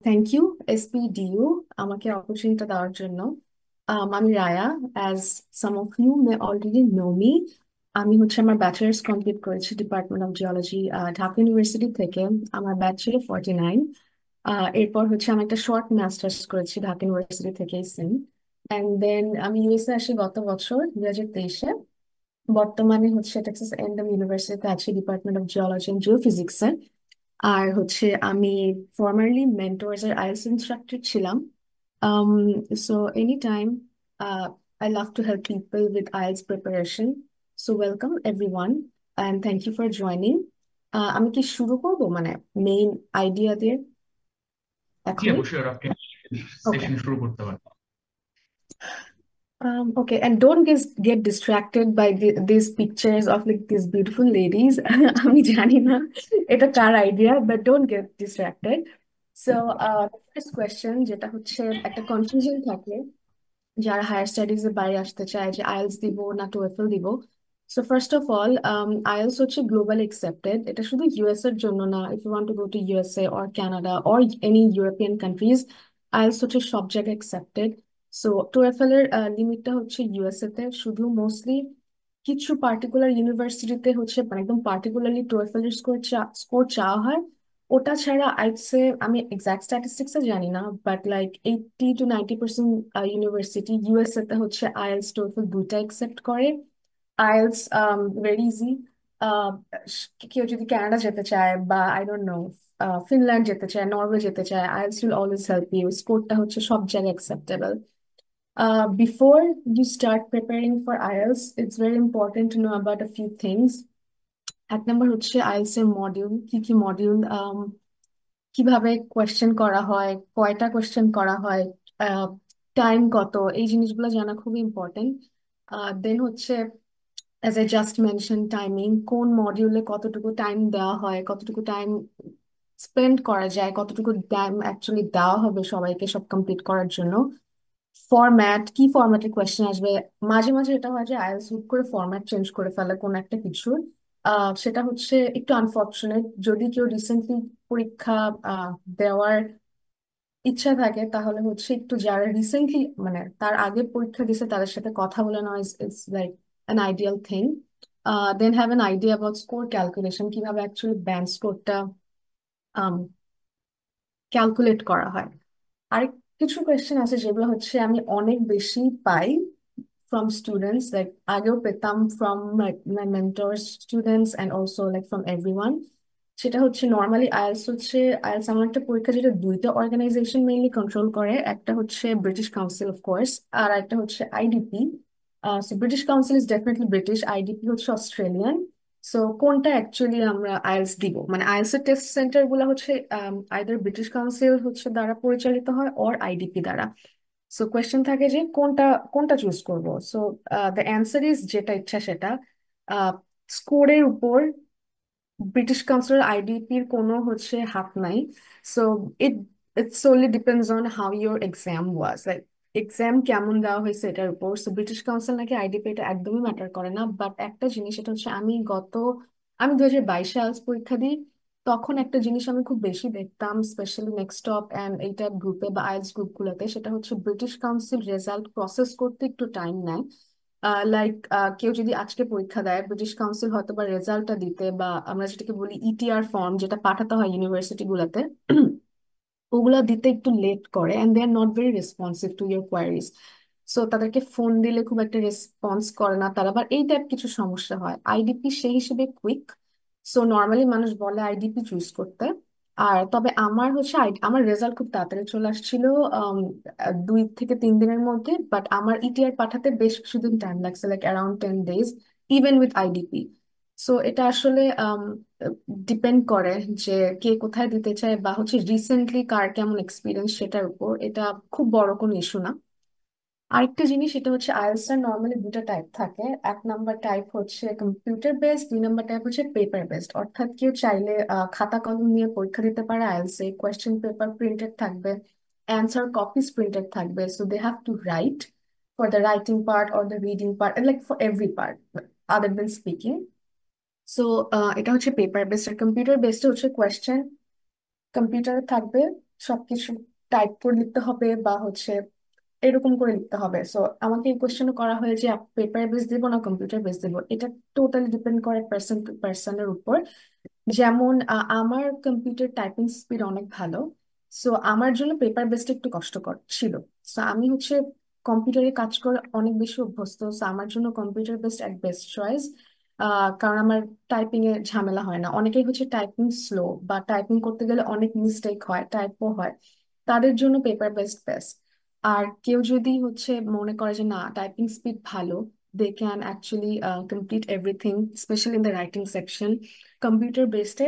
Thank you এসপিডিইউ আমাকে opportunity দেওয়ার জন্য। আমি Raya. As some of you may already know me. আমি হচ্ছে আমার ব্যাচেলার্স কমপ্লিট করেছি department of geology Dhaka university থেকে। আমার ব্যাচ ছিল 49। এরপর হচ্ছে আমি একটা শর্ট মাস্টার্স করেছি ঢাকা ইউনিভার্সিটি থেকে সেম। অ্যান্ড দেন আমি ইউএসএ আসি গত বছর 2023-এ। বর্তমানে হচ্ছে টেক্সাস এন্ড ইউনিভার্সিটিতে আছি ডিপার্টমেন্ট অফ জিওলজি অ্যান্ড জিওফিজিক্সে। আর হচ্ছে আমি ফর্মারলি মেন্টরস এর আইএলটিএস ইনস্ট্রাক্টর ছিলাম। um so anytime I love to help people with IELTS preparation. So welcome everyone and thank you for joining. আমি কি শুরু করব মানে মেইন আইডিয়া দিয়ে জি এখনই? অবশ্যই আপনি ওকে। সেশন শুরু করতে পারেন। Okay, and don't get distracted by these pictures of like these beautiful ladies. আমি জানি না এটা কার idea, but don't get distracted. So, the first question যেটা হচ্ছে একটা কনফিউশন থাকে যারা হায়ার স্টাডিজ এর বাইরে আসতে চায় যে আইএলটিএস দিব না টোয়েফল দিব। So first of all, IELTS হচ্ছে গ্লোবালি অ্যাকসেপ্টেড। এটা শুধু ইউএস এর জন্য না। If you want to go to USA or Canada or any European countries, IELTS হচ্ছে সব জায়গায় অ্যাকসেপ্টেড। সো টোয়েফল এর লিমিটটা হচ্ছে ইউএসএ তে শুধু মোস্টলি কিছু পার্টিকুলার ইউনিভার্সিটিতে হচ্ছে মানে একদম পার্টিকুলারলি টোয়েফল এর স্কোর চাওয়া হয়। ওটা ছাড়া আইড সে আমি এক্সাক্ট স্ট্যাটিস্টিক্স জানি না, but like 80 to 90% university USA তে হচ্ছে আইএলটিএস টোফেল দুইটা একসেপ্ট করে। IELTS very easy. কেউ যদি কানাডা যেতে চায় বা আই ডোন্ট নো ফিনল্যান্ড যেতে চায়, নরওয়ে যেতে চায়, IELTS will always help you. স্কোরটা হচ্ছে সব জায়গায় acceptable. Before you start preparing for IELTS, it's very important to know about a few things. এক নম্বর হচ্ছে আইএলটিএস এর মডিউল, কি কি মডিউল, কিভাবে কোয়েশ্চেন করা হয়, কয়টা কোয়েশ্চেন করা হয়, টাইম কত, এই জিনিসগুলো জানা খুবই ইম্পর্টেন্ট। দেন হচ্ছে as I just mention timing, কোন মডিউলে কতটুকু টাইম দেওয়া হয়, কতটুকু টাইম স্পেন্ড করা যায়, কতটুকু টাইম অ্যাকচুয়ালি দেওয়া হবে সবাইকে সব কমপ্লিট করার জন্য। ফরম্যাট, কি ফরম্যাটের কোয়েশ্চেন আসবে। মাঝে মাঝে এটা হয় যে আইএলটিএস হুট করে ফরম্যাট চেঞ্জ করে ফেলে কোন একটা কিছুর। সেটা হচ্ছে একটু আনফর্চুনেট। যদি কেউ রিসেন্টলি পরীক্ষা দেওয়ার ইচ্ছা থাকে তাহলে হচ্ছে একটু যারা রিসেন্টলি মানে তার আগে পরীক্ষা দিছে তাদের সাথে কথা বলে নেওয়া it's like an ideal thing. Then have an idea about score calculation, কিভাবে অ্যাকচুয়ালি ব্যান্ড স্কোরটা ক্যালকুলেট করা হয়। আর কিছু কোয়েশ্চেন আছে যেগুলো হচ্ছে আমি অনেক বেশি পাই from students, like আগেও পেতাম from my mentors, students and also like from everyone. সেটা হচ্ছে নর্মালি আইএলটিএস হচ্ছে আইএলটিএস এমন একটা পরীক্ষা যেটা দুইটা অর্গানাইজেশন মেইনলি কন্ট্রোল করে। একটা হচ্ছে ব্রিটিশ কাউন্সিল অফ কোর্স, আর একটা হচ্ছে IDP. So British council is definitely British, IDP হচ্ছে অস্ট্রেলিয়ান। সো কোনটা অ্যাকচুয়ালি আমরা আইএলটিএস দিব মানে আইএলটিএস এর টেস্ট সেন্টার গুলো হচ্ছে আইদার ব্রিটিশ কাউন্সিল হচ্ছে দ্বারা পরিচালিত হয় অর আইডিপি দ্বারা। সো কোয়েশ্চেন থাকে যে কোনটা কোনটা চুজ করব। সো দ্য অ্যান্সার ইজ যেটা ইচ্ছা সেটা। স্কোরের উপর ব্রিটিশ কাউন্সিল আইডিপির কোনো হচ্ছে হাত নাই। So it it Solly depends on how your exam was like, exam কেমন দেওয়া হয়েছে এটার উপর। সো ব্রিটিশ কাউন্সিল নাকি আইডিপি এটা একদমই ম্যাটার করে না। বাট একটা জিনিস এটা হচ্ছে আমি 2022 আইএলটিএস পরীক্ষা দিই। তখন একটা জিনিস আমি খুব বেশি দেখতাম স্পেশালি নেক্সটপ অ্যান্ড এইটা গ্রুপে বা আইএলটিএস গ্রুপগুলোতে, সেটা হচ্ছে ব্রিটিশ কাউন্সিল রেজাল্ট প্রসেস করতে একটু টাইম নেয়। লাইক কেউ যদি আজকে পরীক্ষা দেয়, ব্রিটিশ কাউন্সিল হয়তো বা রেজাল্টটা দিতে বা আমরা যেটাকে বলি ইটিআর ফর্ম যেটা পাঠাতে হয় ইউনিভার্সিটি গুলাতে, ওগুলা দিতে একটু লেট করে and they are not very responsive to your queries. So তাদেরকে ফোন দিলে খুব একটা রেসপন্স করে না তারা, আবার এই টাইপ কিছু সমস্যা হয়। আইডিপি সেই হিসেবে কুইক। সো নর্মালি মানুষ বলে আইডিপি চুজ করতে। আর তবে আমার হচ্ছে আমার রেজাল্ট খুব তাড়াতাড়ি চলে আসছিল, 2 থেকে 3 দিনের মধ্যে। বাট আমার ইটিআর পাঠাতে বেশ কিছুদিন টাইম লাগছে, like around 10 days even with IDP. So এটা আসলে ডিপেন্ড করে যে কে কোথায় দিতে চায় বা হচ্ছে রিসেন্টলি কার কেমন এক্সপিরিয়েন্স সেটার উপর। এটা খুব বড় কোনো ইস্যু না। আরেকটা জিনিস সেটা হচ্ছে আইএলটিএস এর নর্মালি দুটো টাইপ থাকে। এক নাম্বার টাইপ হচ্ছে কম্পিউটার বেসড, 2 নাম্বার টাইপ হচ্ছে পেপার বেসড। অর্থাৎ কেউ চাইলে খাতা কলম নিয়ে পরীক্ষা দিতে পারে আইএলটিএস এ। কোয়েশ্চেন পেপার প্রিন্টেড থাকবে, অ্যান্সার কপিজ প্রিন্টেড থাকবে। So they have to write for the writing part or the reading part, like for every part other than speaking. So এটা হচ্ছে পেপার বেসড। আর কম্পিউটার বেসড হচ্ছে question কম্পিউটারে থাকবে, সবকিছু type করে লিখতে হবে বা হচ্ছে এরকম করে লিখতে হবে। সো আমাকে এই কোয়েশ্চেন করা হয় যে পেপার বেস দিব না কম্পিউটার বেস দিব, এটা টোটালি ডিপেন্ড করে পার্সন টু পার্সনের উপর। যেমন আমার কম্পিউটার টাইপিং স্পিড অনেক ভালো, সো আমার জন্য পেপার বেসটা একটু কষ্টকর ছিল। সো আমি হচ্ছে কম্পিউটারে কাজ করে অনেক বেশি অভ্যস্ত, সো আমার জন্য কম্পিউটার বেসড এক বেস্ট চয়েস। কারণ আমার টাইপিং এ ঝামেলা হয় না। অনেকেই হচ্ছে টাইপিং স্লো বা টাইপিং করতে গেলে অনেক মিস্টেক হয়, টাইপও হয়, তাদের জন্য পেপার বেসড বেস্ট। আর কেউ যদি হচ্ছে মনে করে যে না টাইপিং স্পিড ভালো, they can actually complete everything specially in the writing section computer বেসডে,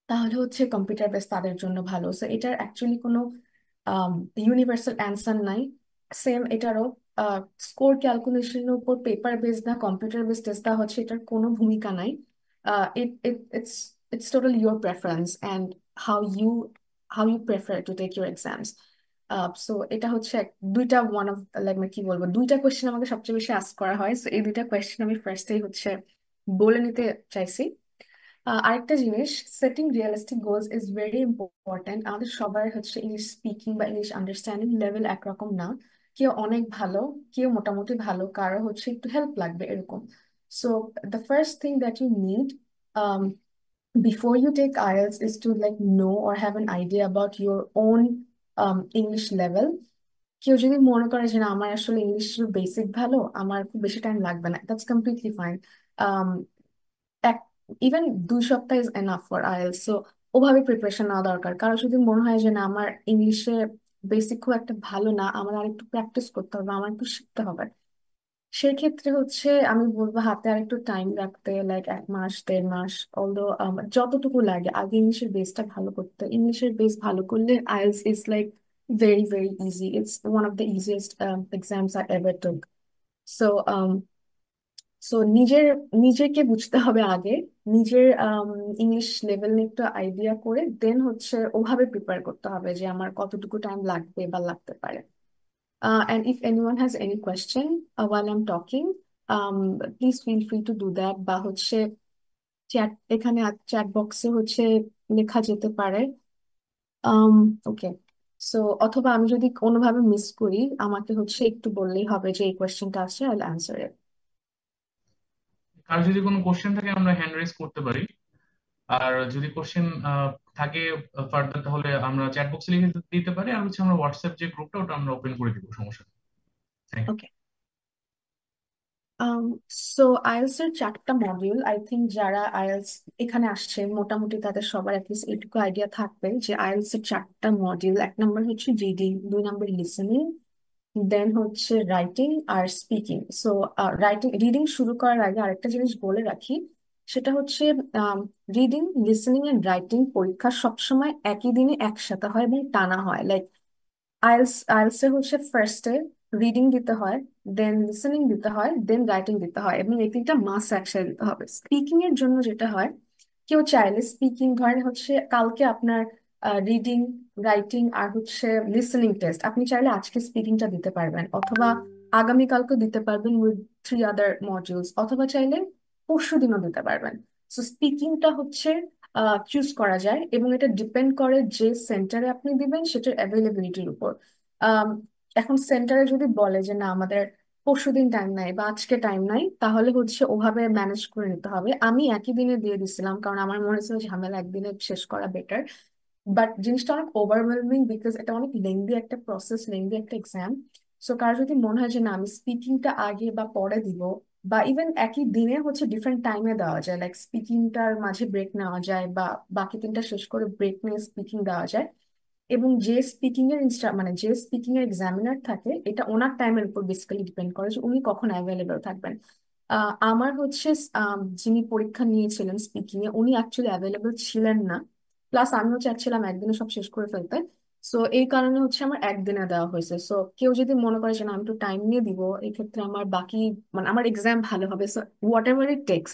তাহলে হচ্ছে কম্পিউটার বেস তাদের জন্য ভালো। সো এটার অ্যাকচুয়ালি কোনো ইউনিভার্সাল অ্যান্সার নাই। সেম এটারও স্কোর ক্যালকুলেশনের উপর পেপার বেস না কম্পিউটার বেস টেস্ট দেওয়া হচ্ছে, এটার কোনো ভূমিকা নাই। It's totally your preference and how you how you prefer to take your exams. So এটা হচ্ছে দুইটা ওয়ান অফ লাইক কি বলবো, দুইটা কোয়েশ্চেন আমাকে সবচেয়ে বেশি আস্ক করা হয়, সো এই দুইটা কোয়েশ্চেন আমি ফার্স্টেই হচ্ছে বলে নিতে চাইছি। আরেকটা জিনিস, setting realistic goals is very important. আমাদের সবার হচ্ছে ইংলিশ স্পিকিং বা ইংলিশ আন্ডারস্ট্যান্ডিং লেভেল একরকম না। কেউ অনেক ভালো, কেউ মোটামুটি ভালো, কারো হচ্ছে একটু হেল্প লাগবে এরকম। So the first thing that you need before you take IELTS is to like know or have an idea about your own English level. কেউ যদি মনে করে যে না আমার আসলে ইংলিশ বেসিক ভালো, আমার খুব বেশি টাইম লাগবে না, দ্যাটস কমপ্লিটলি ফাইন। এক ইভেন 2 সপ্তাহ is enough for IELTS. So ওভাবে প্রিপারেশন নেওয়া দরকার। কারো যদি মনে হয় যে না আমার ইংলিশে বেসিক খুব একটা ভালো না, আমার আর একটু প্র্যাকটিস করতে হবে, আমার একটু শিখতে হবে, সেক্ষেত্রে হচ্ছে আমি বলবো হাতে আর একটু টাইম রাখতে, লাইক 1 মাস 1.5 মাস। অলদো যতটুকু লাগে আগে ইংলিশের বেসটা ভালো করতে। ইংলিশের বেস ভালো করলে IELTS is like very very easy. It's one of the easiest exams I ever took. So so নিজেকে বুঝতে হবে আগে, নিজের ইংলিশ লেভেল নিয়ে একটু আইডিয়া করে দেন হচ্ছে ওভাবে প্রিপেয়ার করতে হবে যে আমার কতটুকু টাইম লাগবে বা লাগতে পারে। And if anyone has any question while I'm talking, please feel free to do that, বা হচ্ছে চ্যাট, এখানে চ্যাট বক্সে হচ্ছে লেখা যেতে পারে। ওকে, সো অথবা আমি যদি কোনোভাবে মিস করি আমাকে হচ্ছে একটু বললেই হবে যে এই কোয়েশ্চেনটা আছে, আই উইল অ্যান্সার ইট। আর যদি কোনো কোশ্চেন থাকে আমরা হ্যান্ড রেজ করতে পারি। আর যদি কোশ্চেন থাকে ফার্দার, তাহলে আমরা চ্যাট বক্সে লিখে দিতে পারি। আর হচ্ছে আমরা হোয়াটসঅ্যাপ যে গ্রুপটা ওটা আমরা ওপেন করে দিব, সমস্যা নেই। Thank you. Okay, so IELTS এর 4টা মডিউল, আই থিঙ্ক যারা আইএলস এখানে আসছে মোটামুটি তাদের সবার অ্যাটলিস্ট এইটুকু আইডিয়া থাকবে যে আইএলস এর 4টা মডিউল। 1 নম্বর হচ্ছে রিডিং, 2 নম্বর লিসেনিং, দেন হচ্ছে রাইটিং আর স্পিকিং। সো রিডিং শুরু করার আগে আরেকটা জিনিস বলে রাখি, সেটা হচ্ছে রিডিং লিসেনিং এন্ড রাইটিং পরীক্ষা সবসময় একই দিনে একসাথে হয় এবং টানা হয়। লাইক আইএলস এর হচ্ছে ফার্স্টে রিডিং দিতে হয়, দেন লিসেনিং দিতে হয়, দেন রাইটিং দিতে হয়, এবং এই 3টা মাস একসাথে দিতে হবে। স্পিকিং এর জন্য যেটা হয়, কেউ চাইলে স্পিকিং ধরেন হচ্ছে কালকে আপনার রিডিং, রাইটিং আর হচ্ছে লিসেনিং টেস্ট, আপনি চাইলে আজকে স্পিকিংটা দিতে পারবেন, অথবা আগামীকালকে দিতে পারবেন উইথ 3 আদার মডিউলস, অথবা চাইলে পরশু দিনও দিতে পারবেন। সো স্পিকিংটা হচ্ছে চুজ করা যায় এবং এটা ডিপেন্ড করে যে সেন্টারে আপনি দিবেন সেটার অ্যাভেলেবিলিটির উপর। আম, এখন সেন্টারে যদি বলে যে না আমাদের পরশুদিন টাইম নাই বা আজকে টাইম নাই, তাহলে হচ্ছে ওভাবে ম্যানেজ করে নিতে হবে। আমি একই দিনে দিয়ে দিছিলাম কারণ আমার মনে হচ্ছে ঝামেলা একদিনে শেষ করা বেটার, বাট জিনিসটা অনেক ওভারওয়েলমিং বিকজ এটা অনেক লেংদি একটা প্রসেস, লেংদি একটা এক্সাম। সো কার যদি মনে হয় যে না আমি স্পিকিংটা আগে বা পরে দিব, বা ইভেন একই দিনে হচ্ছে ডিফারেন্ট টাইমে দেওয়া যায়, লাইক স্পিকিংটার মাঝে ব্রেক নেওয়া যায় বা বাকি 3টা শেষ করে ব্রেক নিয়ে স্পিকিং দেওয়া যায়। এবং যে স্পিকিং এর মানে যে স্পিকিং এর এক্সামিনার থাকে, এটা ওনার টাইমের উপর বেসিক্যালি ডিপেন্ড করে যে উনি কখন অ্যাভেলেবেল থাকবেন। আমার হচ্ছে যিনি পরীক্ষা নিয়েছিলেন স্পিকিং এ উনি অ্যাকচুয়ালি অ্যাভেলেবেল ছিলেন না, প্লাস আমিও চাচ্ছিলাম একদিনে সব শেষ করে ফেলতে। সো এই কারণে হচ্ছে আমার একদিনে দেওয়া হয়েছে। সো কেউ যদি মনে করে যে না আমি একটু টাইম নিয়ে দিব, এক্ষেত্রে আমার বাকি মানে আমার এক্সাম ভালো হবে, so what ever it takes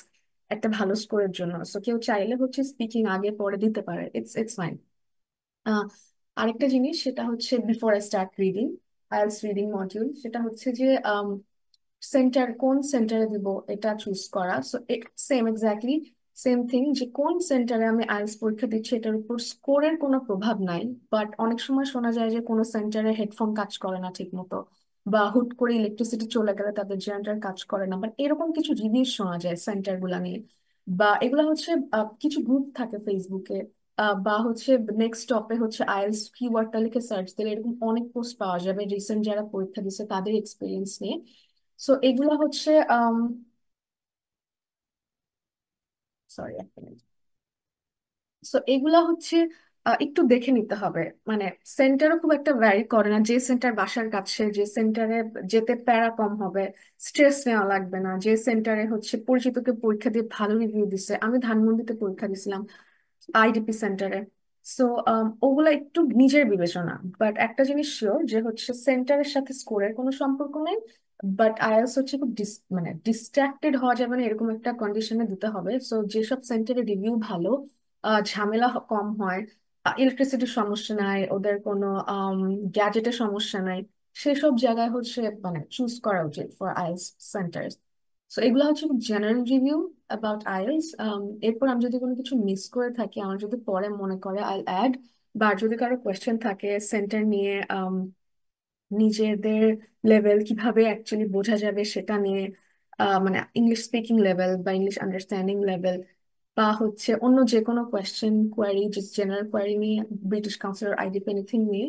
একটা ভালো স্কোরের জন্য, সো কেউ চাইলে হচ্ছে স্পিকিং আগে পরে দিতে পারে, ইটস ইটস ফাইন। আরেকটা জিনিস সেটা হচ্ছে before I start reading IELTS reading module, সেটা হচ্ছে যে সেন্টার কোন সেন্টারে দিব এটা চুজ করা। So same exactly same thing, যে কোন সেন্টারে আমি আইএলটিএস পরীক্ষা দিচ্ছি এটার উপর স্কোরের কোনো প্রভাব নাই। বাট অনেক সময় শোনা যায় যে কোনো সেন্টারে হেডফোন কাজ করে না ঠিক মতো, বা হুট করে ইলেকট্রিসিটি চলে গেলে তাদের জেনারেটর কাজ করে না, বাট এরকম কিছু রিভিউ শোনা যায় সেন্টার গুলা নিয়ে। বা এগুলা হচ্ছে কিছু গ্রুপ থাকে ফেসবুকে, বা হচ্ছে নেক্সট টপে হচ্ছে আইএলটিএস কিওয়ার্ডটা লিখে সার্চ দিলে এরকম অনেক পোস্ট পাওয়া যাবে রিসেন্ট যারা পরীক্ষা দিচ্ছে তাদের এক্সপিরিয়েন্স নিয়ে। সো এগুলা হচ্ছে সরি এক মিনিট। সো এগুলা হচ্ছে একটু দেখে নিতে হবে। মানে সেন্টারও খুব একটা ভ্যারি করে না, যে সেন্টার বাসার কাছে, যে সেন্টারে যেতে প্যারা কম হবে, স্ট্রেস নেওয়া লাগবে না, যে সেন্টারে হচ্ছে পরিচিতকে পরীক্ষা দিয়ে ভালো রিভিউ দিছে। আমি ধানমন্ডিতে পরীক্ষা দিছিলাম আইডিপি সেন্টারে। সো ওগুলা একটু নিজের বিবেচনা। বাট একটা জিনিস শিওর যে হচ্ছে সেন্টারের সাথে স্কোরের কোনো সম্পর্ক নেই। বাট আইএলটিএস হচ্ছে খুব মানে ডিস্ট্রাক্টেড হওয়া যাবে না এরকম একটা কন্ডিশনে দিতে হবে। সো যেসব সেন্টারে রিভিউ ভালো, ঝামেলা কম হয়, ইলেকট্রিসিটির সমস্যা নাই, ওদের কোনো গ্যাজেটের সমস্যা নাই, সেসব জায়গায় হচ্ছে মানে চুজ করা উচিত ফর আইএলটিএস সেন্টার। সো এগুলো হচ্ছে খুব জেনারেল রিভিউ অ্যাবাউট আইএলটিএস। এরপর আমি যদি কোনো কিছু মিস করে থাকি, আমার যদি পরে মনে করে আই অ্যাড, বা যদি কারো কোয়েশ্চেন থাকে সেন্টার নিয়ে, নিজেদের লেভেল কিভাবে অ্যাকচুয়ালি বোঝা যাবে সেটা নিয়ে, মানে ইংলিশ স্পিকিং লেভেল বা ইংলিশ আন্ডারস্ট্যান্ডিং লেভেল, বা হচ্ছে অন্য যে কোনো question query, just general query নিয়ে, ব্রিটিশ কাউন্সিল আইডিপি এনিথিং নিয়ে,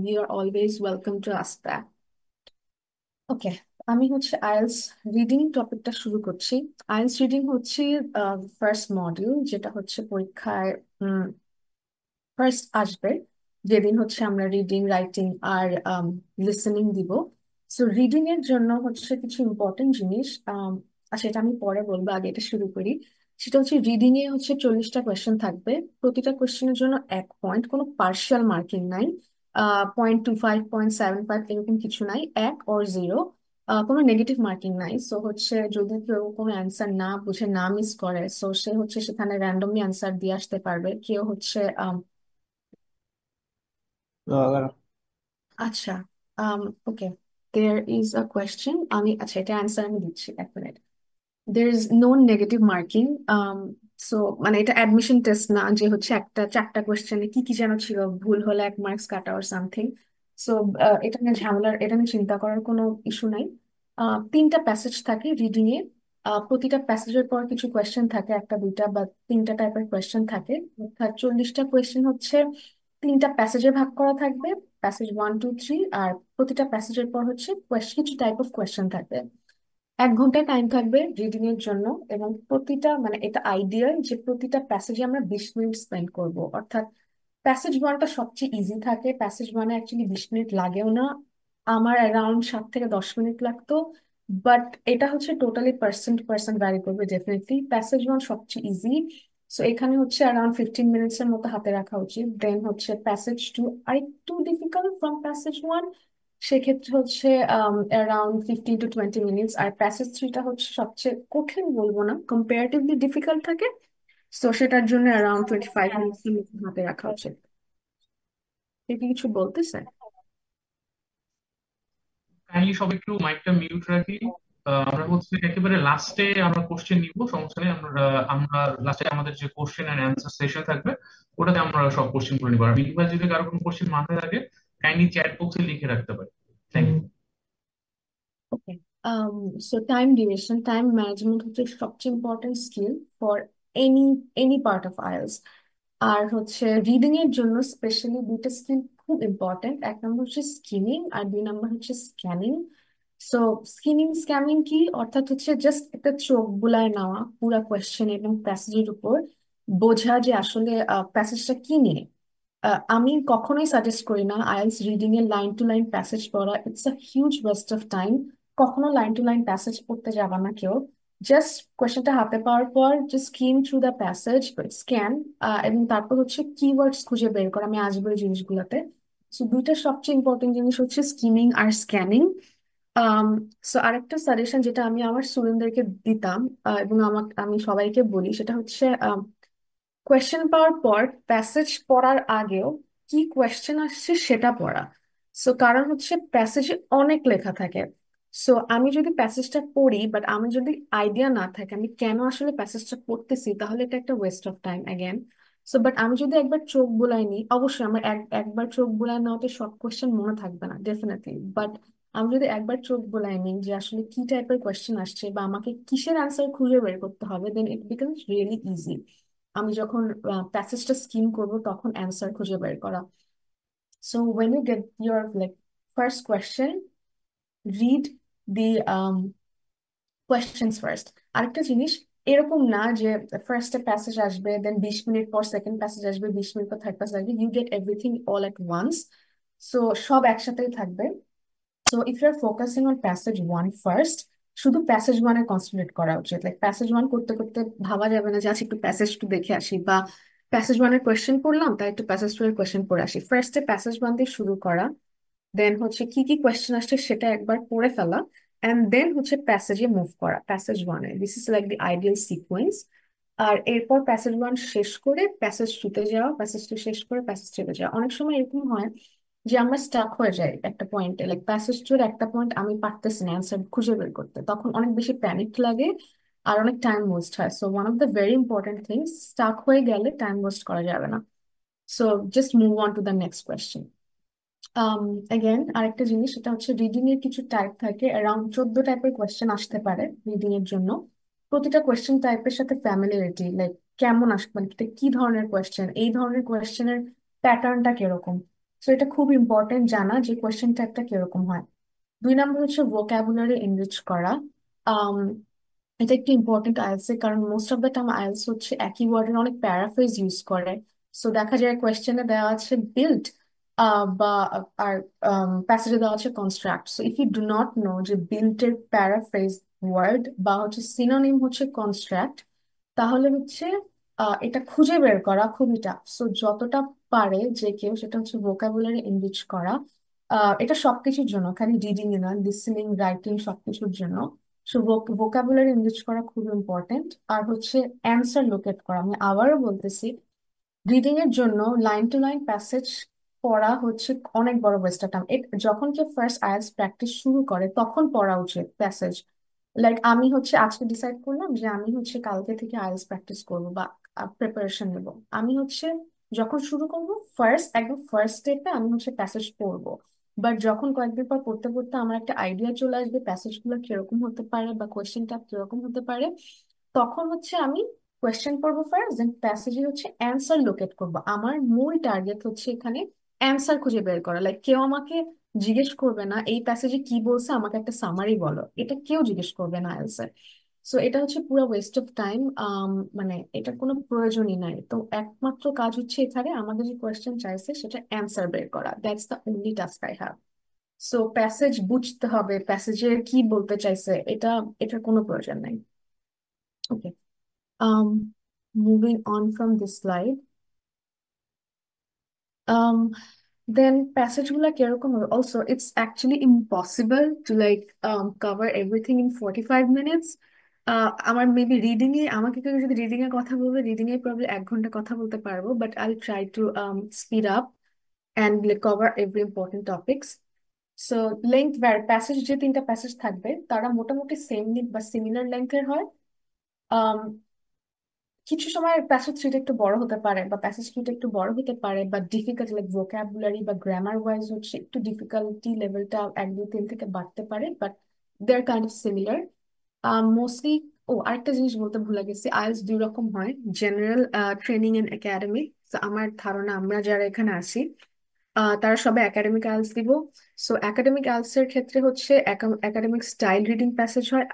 you are always welcome to ask that. Okay, আমি হচ্ছে আইএলটিএস রিডিং টপিকটা শুরু করছি। আইএলটিএস রিডিং হচ্ছে ফার্স্ট মডিউল, যেটা হচ্ছে পরীক্ষায় ফার্স্ট আসবে, যেদিন হচ্ছে আমরা রিডিং, রাইটিং আর লিসেনিং দিব। সো রিডিং এর জন্য হচ্ছে কিছু ইম্পর্টেন্ট জিনিস, আচ্ছা এটা আমি পরে বলবো, আগে এটা শুরু করি। সেটা হচ্ছে রিডিং এ হচ্ছে 40টা কোয়েশ্চেন থাকবে। প্রতিটা কোয়েশ্চেনের জন্য 1 পয়েন্ট, কোনো পার্শিয়াল মার্কিং নাই। 0.25, 0.75 এরকম কিছু নাই, 1 or 0। কোনো নেগেটিভ মার্কিং নাই। সো হচ্ছে যদি কেউ কোনো অ্যান্সার না বুঝে, না মিস করে, সো সে হচ্ছে সেখানে র্যান্ডমলি অ্যান্সার দিয়ে আসতে পারবে। কেউ হচ্ছে আহ, আচ্ছা, ওকে, দেয়ার ইজ আ কোয়েশ্চেন, আমি আচ্ছা এটা অ্যান্সার আমি দিচ্ছি, 1 minute. There is no negative marking. So মানে এটা অ্যাডমিশন টেস্ট না যে হচ্ছে একটা 4টা কোয়েশ্চেনে কি কি যেন ছিল, ভুল হলে 1 মার্কস কাটা আর সামথিং। সো এটা নিয়ে ঝামেলার, এটা নিয়ে চিন্তা করার কোনো ইস্যু নাই। 3টা প্যাসেজ থাকে রিডিং এ। প্রতিটা প্যাসেজের পর কিছু কোয়েশ্চেন থাকে, একটা দুইটা বা 3টা টাইপের কোয়েশ্চেন থাকে। অর্থাৎ 40টা কোয়েশ্চেন হচ্ছে 3টা প্যাসেজে ভাগ করা থাকবে, প্যাসেজ 1, 2, 3। আর প্রতিটা প্যাসেজের পর হচ্ছে কিছু টাইপ অফ কোয়েশ্চেন থাকবে। 1 ঘন্টা টাইম থাকবে রিডিং এর জন্য। এবং প্রতিটা মানে এটা আইডিয়াল যে প্রতিটা প্যাসেজে আমরা 20 মিনিট স্পেন্ড করব। অর্থাৎ প্যাসেজ ওয়ানটা সবচেয়ে ইজি থাকে, প্যাসেজ ওয়ানে অ্যাকচুয়ালি 20 মিনিট লাগেও না। আমার অ্যারাউন্ড 7 থেকে 10 মিনিট লাগতো। বাট এটা হচ্ছে totally person to person vary করবে ডেফিনেটলি। প্যাসেজ ওয়ান সবচেয়ে ইজি, সো এখানে হচ্ছে অ্যারাউন্ড 15 মিনিটস এর মতো হাতে রাখা উচিত। দেন হচ্ছে প্যাসেজ টু আরেকটু ডিফিকাল্ট ফ্রম প্যাসেজ ওয়ান, সেক্ষেত্রে হচ্ছে অ্যারাউন্ড 15 to 20 মিনিটস। আর প্যাসেজ থ্রিটা হচ্ছে সবচেয়ে কঠিন বলবো না, কম্পারেটিভলি ডিফিকাল্ট থাকে। তো সেটার জন্য অ্যারাউন্ড 25 মিনিটস এর মতো হাতে রাখা উচিত। কেউ কি কিছু বলতেছে? কাইন্ডলি সব একটু মাইকটা মিউট রাখি। আমরা হচ্ছে একেবারে লাস্টে আমরা কোশ্চেন নিব, সমস্যা নেই। আমরা লাস্টে আমাদের যে কোশ্চেন এন্ড অ্যান্সার সেশন থাকবে, ওটাতে আমরা সব কোশ্চেন করে নিবো। আর মিনিমাম যদি কারো কোনো কোশ্চেন মাথায় থাকে, কাইন্ডলি চ্যাট বক্সে লিখে রাখতে পারে। Thank you. Okay, so time duration, time management হচ্ছে সবচেয়ে important skill for any any part of IELTS. আর হচ্ছে রিডিং এর জন্য স্পেশালি 2টা স্কিল খুব ইম্পর্টেন্ট। 1 নম্বর হচ্ছে স্কিমিং, আর 2 নম্বর হচ্ছে স্ক্যানিং। সো স্কিমিং স্ক্যানিং কি, অর্থাৎ হচ্ছে জাস্ট একটা চোখ বুলায় নেওয়া পুরা কোয়েশ্চেন এবং প্যাসেজের উপর, বোঝা যে আসলে প্যাসেজটা কি নিয়ে। আমি কখনোই সাজেস্ট করি না আইএলটিএস রিডিং এর লাইন টু লাইন প্যাসেজ পড়া, it's a huge West of time. কখনো লাইন টু লাইন প্যাসেজ পড়তে যাবা না কেউ। জাস্ট কোয়েশ্চেনটা হাতে পাওয়ার পর just scheme through the passage, scan, এবং তারপর হচ্ছে কিওয়ার্ডস খুঁজে বের করা। আমি আসবো এই জিনিসগুলোতে। সো 2টা সবচেয়ে ইম্পর্টেন্ট জিনিস হচ্ছে স্কিমিং আর স্ক্যানিং। আম সো আরেকটা সাজেশন যেটা আমি আমার স্টুডেন্টদেরকে দিতাম, এবং আমি সবাইকে বলি, সেটা হচ্ছে কোয়েশ্চেন পাওয়ার পর প্যাসেজ পড়ার আগেও কি কোয়েশ্চেন আসছে সেটা পড়া। সো কারণ হচ্ছে প্যাসেজে অনেক লেখা থাকে। সো আমি যদি প্যাসেজটা পড়ি বাট আমি যদি আইডিয়া না থাকে আমি কেন আসলে প্যাসেজটা পড়তেছি, তাহলে এটা একটা West of time again. So but আমি যদি একবার চোখ বুলাই নিই, অবশ্যই আমার একবার চোখ বুলাই নেওয়াতে সব কোয়েশ্চেন মনে থাকবে না ডেফিনেটলি, বাট আমি যদি একবার চোখ বুলাই নিই যে আসলে কি টাইপের কোয়েশ্চেন আসছে বা আমাকে কিসের অ্যান্সার খুঁজে বের করতে হবে, দেন ইট বিকামস রিয়েলি ইজি। আমি যখন প্যাসেজটা স্কিম করব তখন অ্যান্সার খুঁজে বের করা। So when you get your like first question, read the questions first. আরেকটা জিনিস, এরকম না যে ফার্স্টে প্যাসেজ আসবে দেন 20 মিনিট পর সেকেন্ড প্যাসেজ আসবে, 20 মিনিট পর থার্ড প্যাসেজ আসবে, you get everything all at once. So সব একসাথেই থাকবে। So if you are focusing on passage one first, শুধু প্যাসেজ ওয়ানে কনসেন্ট্রেট করা উচিত। লাইক প্যাসেজ ওয়ান করতে করতে ভাবা যাবে না যে আচ্ছা একটু প্যাসেজ টু দেখে আসি, বা প্যাসেজ ওয়ানের কোয়েশ্চেন পড়লাম তাই একটু প্যাসেজ টু এর কোয়েশ্চেন পড়ে আসি। ফার্স্টে প্যাসেজ ওয়ান দিয়ে শুরু করা, দেন হচ্ছে কি কি কোয়েশ্চেন আসছে সেটা একবার পড়ে ফেলা, এন্ড দেন হচ্ছে প্যাসেজে মুভ করা প্যাসেজ ওয়ানে। This is like the ideal sequence. আর এরপর প্যাসেজ ওয়ান শেষ করে প্যাসেজ টুতে যাওয়া, প্যাসেজ টু শেষ করে প্যাসেজ থ্রিতে যাওয়া। অনেক সময় এরকম হয় যে আমরা স্টাক হয়ে যাই একটা পয়েন্টে, লাইক প্যাসেজ টুর একটা পয়েন্ট আমি পারতেছি না অ্যান্সার খুঁজে বের করতে, তখন অনেক বেশি প্যানিক লাগে আর অনেক টাইম ওয়েস্ট হয়। So one of the very important things, stuck হয়ে গেলে টাইম ওয়েস্ট করা যাবে না। So just move on to the next question. Again আরেকটা জিনিস, সেটা হচ্ছে রিডিং এর কিছু টাইপ থাকে, অ্যারাউন্ড 14 টাইপের কোয়েশ্চেন আসতে পারে রিডিং এর জন্য। প্রতিটা কোয়েশ্চেন টাইপের সাথে ফ্যামিলিয়ারিটি, লাইক কেমন আসবে, মানে এটা কি ধরনের কোয়েশ্চেন, এই ধরনের কোয়েশ্চেনের প্যাটার্নটা কিরকম। সো এটা খুব ইম্পর্টেন্ট জানা যে কোয়েশ্চেন টাইপটা কিরকম হয়। 2 নম্বর হচ্ছে ভোকাবুলারি এনরিচ করা। আম, এটা একটু ইম্পর্টেন্ট আইএলস এর, কারণ most of the time IELTS হচ্ছে একই ওয়ার্ডের অনেক প্যারাফ্রেজ ইউজ করে। সো দেখা যায় কোয়েশ্চেনে দেওয়া আছে বিল্ট বা আর প্যাসেজে দেওয়া আছে construct. So if you do not know যে বিল্ট এর প্যারাফ্রেজ ওয়ার্ড বা হচ্ছে সিনোনিম হচ্ছে কনস্ট্রাক্ট, তাহলে হচ্ছে এটা খুঁজে বের করা খুবই টাফ। সো যতটা পারে যে কেউ সেটা হচ্ছে ভোকাবুলারি এনরিচ করা। এটা সবকিছুর জন্য, খালি রিডিং এ না, লিসেনিং রাইটিং সবকিছুর জন্য। সো ভোকাবুলারি এনরিচ করা খুব ইম্পর্টেন্ট। আর হচ্ছে অ্যান্সার লোকেট করা, আমি আবারও বলতেছি, রিডিং এর জন্য লাইন টু লাইন প্যাসেজ পড়া হচ্ছে অনেক বড় ওয়েস্ট অফ টাইম। যখন কেউ ফার্স্ট আইএলটিএস প্র্যাকটিস শুরু করে তখন পড়া উচিত প্যাসেজ। লাইক আমি হচ্ছে আজকে ডিসাইড করলাম যে আমি হচ্ছে কালকে থেকে আইএলটিএস প্র্যাকটিস করবো বা প্রিপারেশন নেব, আমি হচ্ছে যখন শুরু করব ফার্স্ট একদম ফার্স্ট স্টেপে আমি হচ্ছে প্যাসেজ পড়বো। বাট যখন কয়েকদিন পর পড়তে পড়তে আমার একটা আইডিয়া চলে আসবে প্যাসেজ গুলো কিরকম হতে পারে বা কোয়েশ্চেনটা কিরকম হতে পারে, তখন হচ্ছে আমি কোয়েশ্চেন করবো ফার্স্ট, দেন প্যাসেজে হচ্ছে অ্যান্সার লোকেট করবো। আমার মূল টার্গেট হচ্ছে এখানে অ্যান্সার খুঁজে বের করা। লাইক কেউ আমাকে জিজ্ঞেস করবে না এই প্যাসেজে কি বলছে, আমাকে একটা সামারি বলো, এটা কেউ জিজ্ঞেস করবে না আইএলটিএস। সো এটা হচ্ছে পুরো ওয়েস্ট অফ টাইম। মানে এটার কোনো প্রয়োজনই নাই। তো একমাত্র কাজ হচ্ছে এখানে আমাদের যে কোয়েশ্চেন চাইছে সেটা অ্যান্সার বের করা, that's the only task I have. So passage বুঝতে হবে, প্যাসেজে কি বলতে চাইছে এটা, এটার কোনো প্রয়োজন নাই। ওকে, moving on from this slide. um then passage গুলা কিরকম হবে, also it's actually impossible to like cover everything in 45 minutes. আমার মেবি রিডিং এ, আমাকে কেউ যদি রিডিং এর কথা বলবে, রিডিং এ প্রবলি 1 ঘন্টা কথা বলতে পারবো, but I try to speed up and like cover every important topics. So length passage, যে 3টা প্যাসেজ থাকবে তারা মোটামুটি সেম বা সিমিলার লেন্থের হয়। um, কিছু সময় প্যাসেজ থ্রিটা একটু বড় হতে পারে বা প্যাসেজ টুটা একটু বড় হতে পারে, বা ডিফিকাল্ট লাইক ভোকাবুলারি বা গ্রামার ওয়াইজ হচ্ছে একটু ডিফিকাল্টি লেভেলটা 1 2 3 থেকে বাড়তে পারে, but they are kind of similar mostly. ও আরেকটা জিনিস বলতে ভুলে গেছি, আইএলটিএস 2 রকম হয়, জেনারেল ট্রেনিং এন্ড একাডেমিক। আমার ধারণা আমরা যারা এখানে আছি তারা সবাই একাডেমিক আইএলটিএস দিব। সো একাডেমিক আইএলটিএস এর ক্ষেত্রে হচ্ছে একাডেমিক স্টাইল রিডিং প্যাসেজ হয়।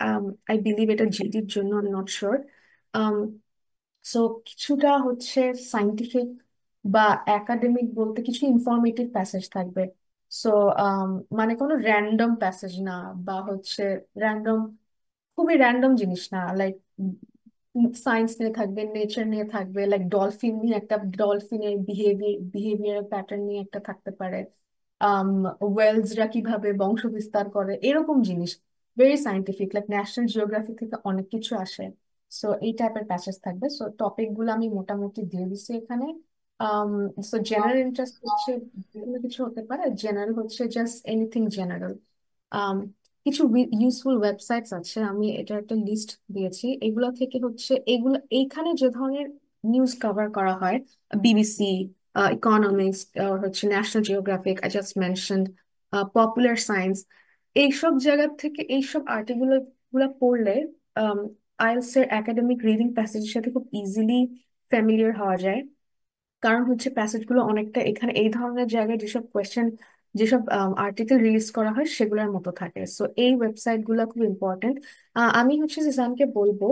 আই বিলিভ এটা জিডির জন্য, আমি নট শিওর। সো কিছুটা হচ্ছে সাইন্টিফিক বা একাডেমিক বলতে কিছু ইনফরমেটিভ প্যাসেজ থাকবে। সো মানে কোনো র্যান্ডম প্যাসেজ না, বা হচ্ছে র্যান্ডম, খুবই র্যান্ডম জিনিস না, লাইক সায়েন্স নিয়ে থাকবে, নেচার নিয়ে থাকবে, লাইক ডলফিন নিয়ে একটা, ডলফিনের বিহেভিয়ার প্যাটার্ন নিয়ে একটা থাকতে পারে, আম ওয়েলসরা কিভাবে বংশ বিস্তার করে, এরকম জিনিস, very scientific, like national geography থেকে অনেক কিছু আসে। সো এই টাইপের প্যাসেজ থাকবে। সো টপিক গুলো আমি মোটামুটি দিয়ে দিচ্ছি এখানে। আম সো জেনারেল ইন্টারেস্ট হচ্ছে বিভিন্ন কিছু হতে পারে, জেনারেল হচ্ছে জাস্ট এনিথিং জেনারেল। কিছু ইউজফুল ওয়েবসাইটস আছে, আমি এটা একটা লিস্ট দিয়েছি, এগুলা থেকে হচ্ছে এগুলো এইখানে যে ধরনের নিউজ কভার করা হয়, বিবিসি, ইকোনমিক্স, হচ্ছে national geographic, I just mentioned, popular science, এইসব জায়গা থেকে এইসব আর্টিকেল গুলা পড়লে আইএলটিএস এর একাডেমিক রিডিং প্যাসেজের সাথে খুব ইজিলি ফ্যামিলিয়ার হওয়া যায়। কারণ হচ্ছে প্যাসেজ গুলো অনেকটা এখানে এই ধরনের জায়গায় যেসব কোয়েশ্চেন, যেসব আর্টিকেল রিলিজ করা হয় সেগুলোর মতো থাকে। সো এই ওয়েবসাইট গুলো খুব ইম্পর্টেন্ট। আমি হচ্ছে জিসানকে বলবো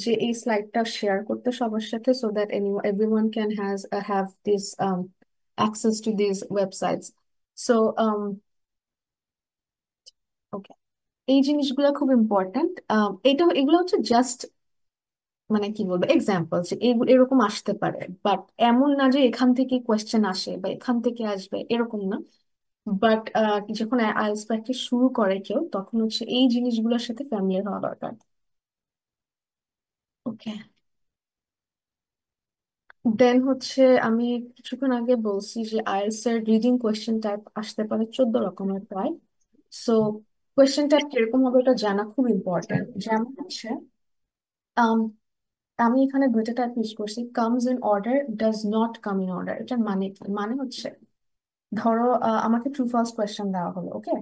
যে এই স্লাইডটা শেয়ার করতে সবার সাথে, so that everyone can have this access to this websites. So okay, এই জিনিসগুলো খুব ইম্পর্ট্যান্ট। এগুলো হচ্ছে জাস্ট মানে কি বলবো এক্সাম্পল, যে এরকম আসতে পারে, বাট এমন না যে এখান থেকে কোয়েশ্চেন আসে বা এখান থেকে আসবে, এরকম না। বাট যখন আইএলটিএস প্র্যাকটিস শুরু করে কেউ, তখন হচ্ছে এই জিনিসগুলোর সাথে ফ্যামিলিয়ার হওয়া দরকার। ওকে, দেন হচ্ছে আমি কিছুক্ষণ আগে বলছি যে আইএলটিএস এর রিডিং কোয়েশ্চেন টাইপ আসতে পারে 14 রকমের প্রায়। সো কোয়েশ্চেন টাইপ কিরকম হবে এটা জানা খুব ইম্পর্টেন্ট। যেমন হচ্ছে আম, আমি এখানে দুইটা টাইপ ইউজ করছি, comes in order, does not come in order. এটার মানে কি? মানে হচ্ছে ধরো আমাকে ট্রু ফলস কোয়েশ্চেন দেওয়া হলো, ওকে,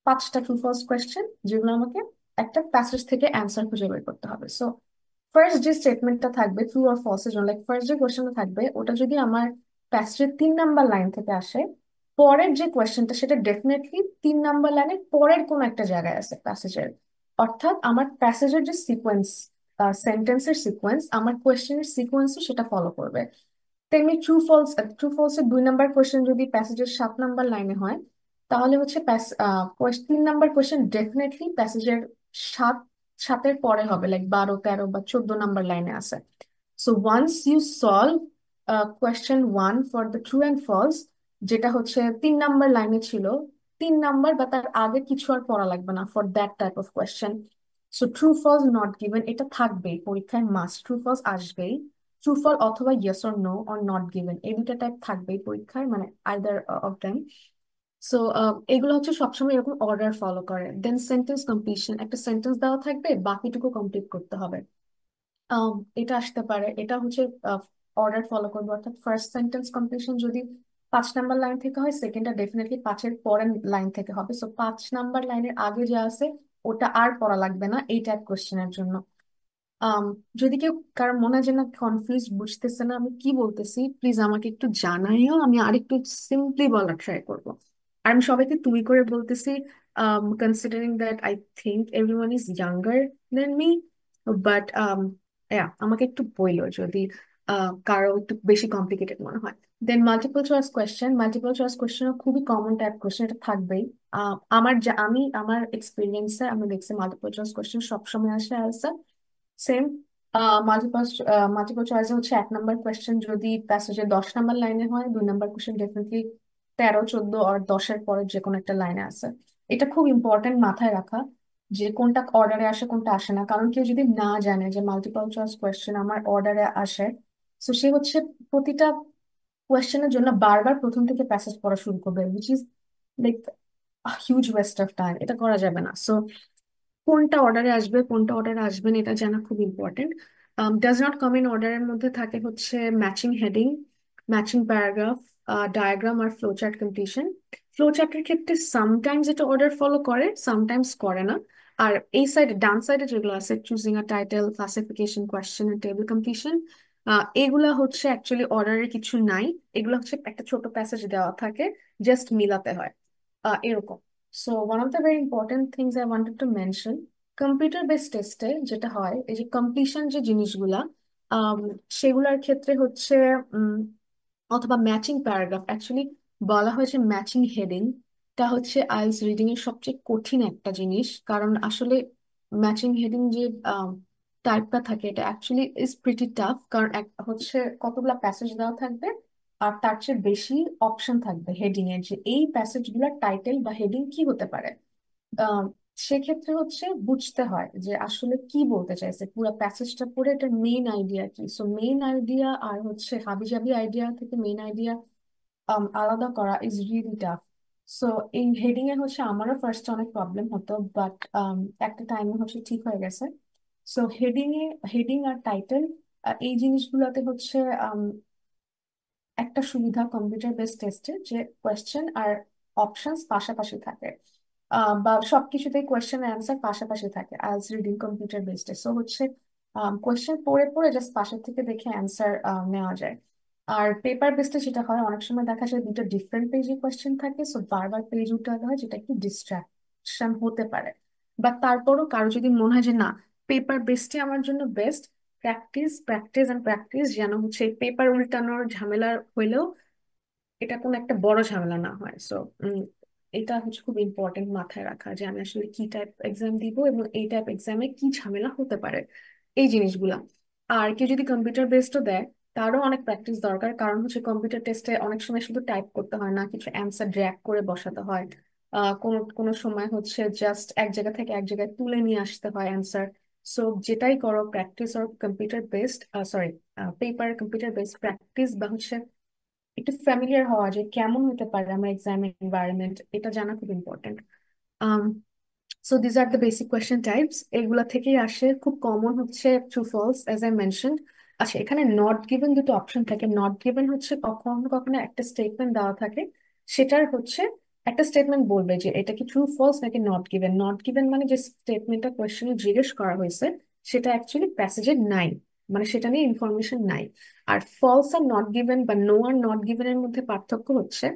5টা ট্রু ফলস কোয়েশ্চেন, যেগুলো আমাকে একটা প্যাসেজ থেকে অ্যান্সার খুঁজে বের করতে হবে। সো ফার্স্ট যে স্টেটমেন্টটা থাকবে ট্রু আর ফলস এর জন্য, লাইক ফার্স্ট যে কোয়েশ্চেনটা থাকবে ওটা যদি আমার প্যাসেজের 3 নাম্বার লাইন থেকে আসে, পরের যে কোয়েশ্চেনটা সেটা ডেফিনেটলি 3 নাম্বার লাইনের পরের কোনো একটা জায়গায় আছে প্যাসেজের। অর্থাৎ আমার প্যাসেজের যে সিকোয়েন্স, সেন্টেন্সের সিকোয়েন্স, আমার কোয়েশ্চেনের সিকোয়েন্সও সেটা ফলো করবে। তেমনি ট্রু ফলস এর 2 নাম্বার কোয়েশ্চেন যদি প্যাসেজের 7 নাম্বার লাইনে হয়, তাহলে হচ্ছে 3 নাম্বার কোয়েশ্চেন ডেফিনেটলি প্যাসেজের সাত সাতের পরে হবে, লাইক 12, 13 বা 14 নাম্বার লাইনে আছে। So once you solve question 1 for the true and false, যেটা হচ্ছে 3 নাম্বার লাইনে ছিল, 3 নাম্বার বা তার আগে কিছু আর পড়া লাগবে না for that type of question. So true false not given এটা থাকবেই পরীক্ষায়, মাস্ট ট্রু ফলস আসবেই। ট্রু ফল অথবা yes or no or not given, এই দুটা টাইপ থাকবেই পরীক্ষায়, মানে আইদার অফ দেম। সো এগুলো হচ্ছে সবসময় এরকম অর্ডার ফলো করে। দেন সেন্টেন্স কমপ্লিশন, একটা সেন্টেন্স দেওয়া থাকবে, বাকিটুকু কমপ্লিট করতে হবে। এটা আসতে পারে, এটা হচ্ছে অর্ডার ফলো করবে, অর্থাৎ ফার্স্ট সেন্টেন্স কমপ্লিশন যদি 5 নাম্বার লাইন থেকে হয়, সেকেন্ডটা ডেফিনেটলি 5-এর পরের লাইন থেকে হবে। সো 5 নাম্বার লাইনের আগে যা আছে ওটা আর পড়া লাগবে না এই টাইপ কোশ্চেনের জন্য। আম, যদি কেউ কারো মনে হয় যে না কনফিউজ, বুঝতেছে না আমি কি বলতেছি, প্লিজ আমাকে একটু জানাইও, আমি আরেকটু সিম্পলি বলার ট্রাই করব। আর আমি সবাইকে তুমি করে বলতেছি, considering that I think everyone is younger than me, but আমাকে একটু বইলো যদি কারো একটু বেশি কমপ্লিকেটেড মনে হয়। দেন মাল্টিপল চয়েস কোয়েশ্চেন খুবই কমন টাইপ কোয়েশ্চেন, এটা থাকবেই। আমার এক্সপিরিয়েন্সে আমি দেখছি মাল্টিপল চয়েস কোয়েশ্চেন সবসময় আসে আনসার সেম। মাল্টিপল মাল্টিপল চয়েসে হচ্ছে 1 নাম্বার কোয়েশ্চেন যদি প্যাসেজে 10 নাম্বার লাইনে হয়, 2 নাম্বার কোয়েশ্চেন ডেফিনেটলি 13, 14 আর 10-এর পরে যে কোনো একটা লাইনে আছে। এটা খুব ইম্পর্টেন্ট মাথায় রাখা, যে কোনটা অর্ডারে আসে কোনটা আসে না। কারণ কেউ যদি না জানে যে মাল্টিপল চয়েস কোয়েশ্চেন আমার অর্ডারে আসে, তো সে হচ্ছে প্রতিটা কোয়েশ্চেনের জন্য বারবার প্রথম থেকে প্যাসেজ পড়া শুরু করবে, which is like huge West of time. এটা করা যাবে না। সো কোনটা অর্ডারে আসবে কোনটা অর্ডারে আসবে না এটা জানা খুব important. Does not come in অর্ডারের মধ্যে থাকে হচ্ছে matching heading, matching paragraph, diagram আর ফ্লো চার্ট কমপ্লিশন। ফ্লো চার্টের ক্ষেত্রে সামটাইমস এটা অর্ডার ফলো করে, সামটাইমস করে না। আর এই সাইডে ডান সাইডে যেগুলো আছে, choosing a title, classification, question, table completion, এগুলা হচ্ছে অ্যাকচুয়ালি অর্ডারে কিছু নাই। এগুলো হচ্ছে একটা ছোট প্যাসেজ দেওয়া থাকে, জাস্ট মিলাতে হয় এরকম। So one of the very important things I wanted to mention, computer based টেস্টে যেটা হয়, এই যে কমপ্লিশন যে জিনিসগুলা, আম, সেগুলোর ক্ষেত্রে হচ্ছে উম, অথবা ম্যাচিং প্যারাগ্রাফ, অ্যাকচুয়ালি বলা হয়েছে ম্যাচিং হেডিং, টা হচ্ছে আইএলটিএস রিডিং এর সবচেয়ে কঠিন একটা জিনিস। কারণ আসলে ম্যাচিং হেডিং যে টাইপটা থাকে এটা অ্যাকচুয়ালি ইজ প্রিটি টাফ, কারণ হচ্ছে কতগুলা প্যাসেজ দেওয়া থাকবে আর তার চেয়ে বেশি অপশন থাকবে হেডিং এর, যে এই প্যাসেজ গুলার টাইটেল বা হেডিং কি হতে পারে। আহ, সেক্ষেত্রে হচ্ছে বুঝতে হয় যে আসলে কি বলতে চাইছে, পুরো প্যাসেজটা পড়ে এটার মেইন আইডিয়া কি। সো মেইন আইডিয়া আর হচ্ছে হাবিজাবি আইডিয়া থেকে মেইন আইডিয়া আলাদা করা ইজ রিয়েলি টাফ। সো এই হেডিং এ হচ্ছে আমারও ফার্স্ট অনেক প্রবলেম হতো, বাট একটা টাইমে হচ্ছে ঠিক হয়ে গেছে। সো হেডিং আর টাইটেল এই জিনিসগুলোতে হচ্ছে একটা সুবিধা কম্পিউটার বেসড টেস্টে, যে কোয়েশ্চেন আর অপশনস পাশাপাশি থাকে, বা সবকিছুতেই কোয়েশ্চেন আর অ্যান্সার পাশাপাশি থাকে আইএলটিএস রিডিং কম্পিউটার বেসডে। সো হচ্ছে কোয়েশ্চেন পড়ে পড়ে জাস্ট পাশের থেকে দেখে অ্যান্সার নেওয়া যায়। আর পেপার বেসডে যেটা হয়, অনেক সময় দেখা যায় দুটো ডিফারেন্ট পেজে কোয়েশ্চেন থাকে, সো বারবার পেজ উল্টাতে হয়, যেটা একটু ডিস্ট্রাকশন হতে পারে। বাট তারপরও কারো যদি মনে হয় যে না, পেপার বেসডে আমার জন্য best, practice practice and practice, যেন হচ্ছে এই পেপার উল্টানোর ঝামেলা হইলেও এটা কোনো একটা বড় ঝামেলা না হয়। সো এটা হচ্ছে খুব ইম্পর্টেন্ট মাথায় রাখা, যে আমি আসলে কি টাইপ এক্সাম দিব এবং এই টাইপ এক্সামে কি ঝামেলা হতে পারে, এই জিনিসগুলা। আর কেউ যদি কম্পিউটার বেসডও দেয়, তারও অনেক প্র্যাকটিস দরকার, কারণ হচ্ছে কম্পিউটার টেস্টে অনেক সময় শুধু টাইপ করতে হয় না, কিছু অ্যান্সার ড্র্যাগ করে বসাতে হয়। কোনো কোনো সময় হচ্ছে জাস্ট এক জায়গা থেকে এক জায়গায় তুলে নিয়ে আসতে হয় অ্যান্সার। সো যেটাই করো, practice or computer based, sorry, paper computer based practice, বা হচ্ছে একটু ফ্যামিলিয়ার হওয়া, যে কেমন হতে পারে আমার এক্সাম এনভায়রনমেন্ট, এটা জানা খুব important. So these are the basic question types, এগুলা থেকেই আসে। খুব কমন হচ্ছে true false, as I mention. আচ্ছা, এখানে নট গিভেন দুটো অপশন থাকে। নট গিভেন হচ্ছে কখনো কখনো একটা স্টেটমেন্ট দেওয়া থাকে, সেটার হচ্ছে একটা স্টেটমেন্ট বলবে যে এটা কি ট্রু ফলস নাকি নট গিভেন। নট গিভেন মানে যে স্টেটমেন্টটা কোয়েশ্চেনে জিজ্ঞেস করা হয়েছে সেটা অ্যাকচুয়ালি প্যাসেজে নাই, মানে সেটা নিয়ে ইনফরমেশন নাই। আর ফলস আর নট গিভেন বা নো আর নট গিভেন এর মধ্যে পার্থক্য হচ্ছে,